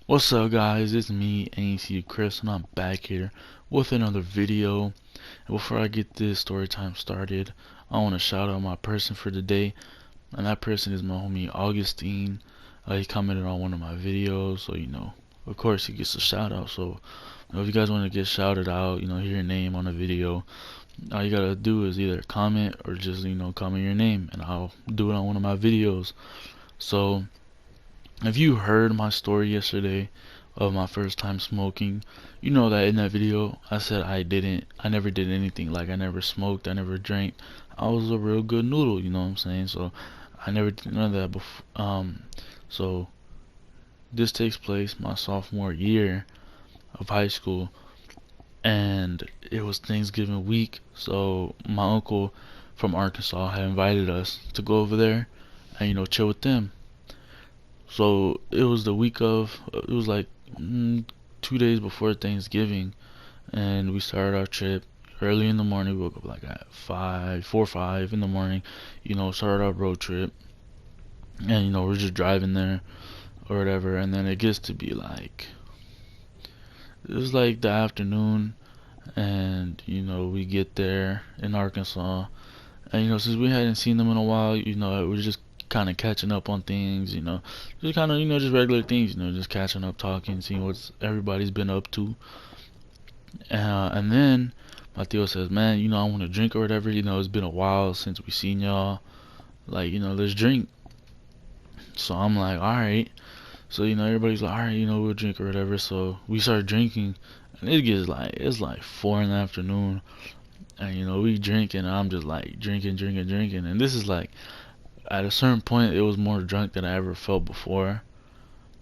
What's up, guys? It's me, AC Chris, and I'm back here with another video. And before I get this story time started, I want to shout out my person for today, and that person is my homie Augustine. He commented on one of my videos, so of course, he gets a shout out. So, if you guys want to get shouted out, hear your name on a video, all you gotta do is either comment or just comment your name, and I'll do it on one of my videos. So, if you heard my story yesterday of my first time smoking, you know that in that video I said I never did anything. Like, I never smoked, I never drank. I was a real good noodle, you know what I'm saying? So I never did none of that before. So this takes place my sophomore year of high school, and it was Thanksgiving week. So my uncle from Arkansas had invited us to go over there and chill with them. So it was the week of, it was like 2 days before Thanksgiving, and we started our trip early in the morning. We woke up like at 5 in the morning, started our road trip, and we're just driving there or whatever, and then it gets to be like, it was like the afternoon, and we get there in Arkansas, and since we hadn't seen them in a while, we're just kind of catching up on things, just kind of just regular things, just catching up, talking, seeing what everybody's been up to. And then my Theo says, man, I want to drink or whatever. It's been a while since we seen y'all. Like, let's drink. So I'm like, all right. So everybody's like, all right, we'll drink or whatever. So we start drinking, and it's like 4 in the afternoon, and we drinking. And I'm just like drinking, and this is like, at a certain point, it was more drunk than I ever felt before.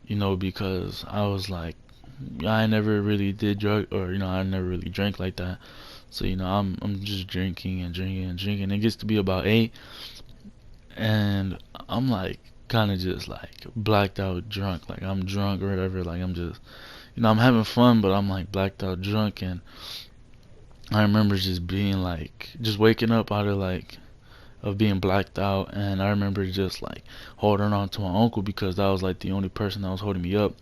Because I was like, I never really did drug, or I never really drank like that. So I'm just drinking. It gets to be about 8, and I'm like kind of just like blacked out drunk. Like, I'm drunk or whatever. Like, I'm just I'm having fun, but I'm like blacked out drunk. And I remember just being like, just waking up out of being blacked out, and I remember just like holding on to my uncle because that was like the only person that was holding me up.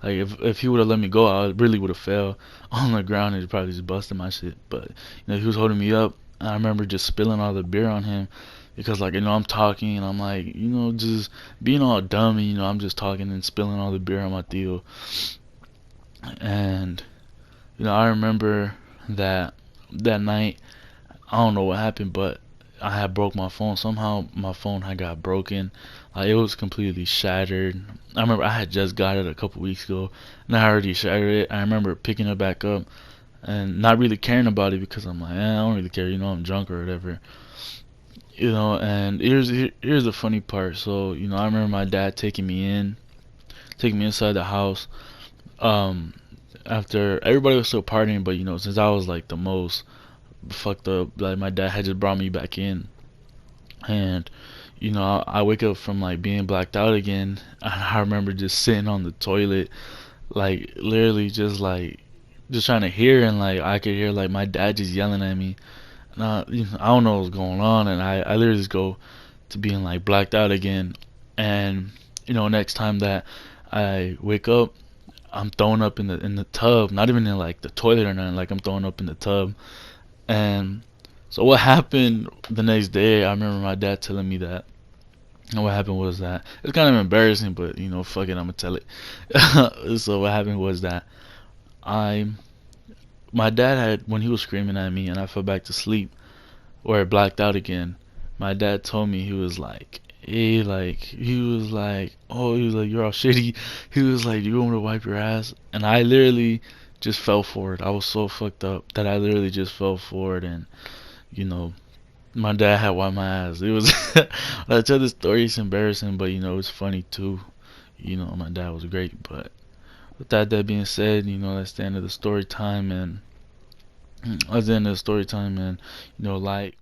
Like, if he would have let me go, I really would have fell on the ground and probably just busted my shit. But he was holding me up. And I remember just spilling all the beer on him because, like, I'm talking, and I'm like, just being all dumb, and I'm just talking and spilling all the beer on my Theo. And I remember that night, I don't know what happened, but I had broke my phone. Somehow my phone had got broken. Like, it was completely shattered. I remember I had just got it a couple weeks ago, and I already shattered it. I remember picking it back up and not really caring about it because I'm like, I don't really care. I'm drunk or whatever. And here's the funny part. So I remember my dad taking me inside the house. Um, After everybody was still partying, but since I was like the most fucked up, like, my dad had just brought me back in. And I wake up from like being blacked out again, and I remember just sitting on the toilet, like literally just trying to hear, and like I could hear like my dad just yelling at me, and I don't know what's going on, and I literally just go to being like blacked out again. And next time that I wake up, I'm throwing up in the tub, not even in like the toilet or nothing, like I'm throwing up in the tub. And so what happened the next day, I remember my dad telling me that. And what happened was that, it's kind of embarrassing, but fuck it, I'm gonna tell it. So what happened was that I my dad had, when he was screaming at me and I fell back to sleep or I blacked out again, my dad told me, he was like, hey, like, oh, he was like, you're all shitty. He was like, you want me to wipe your ass? And I literally just fell forward. I was so fucked up that I literally just fell forward, and you know my dad had wiped my ass. It was when I tell this story, it's embarrassing, but it's funny too. My dad was great. But with that being said, that's the end of the story time. And that's the end of the story time. And like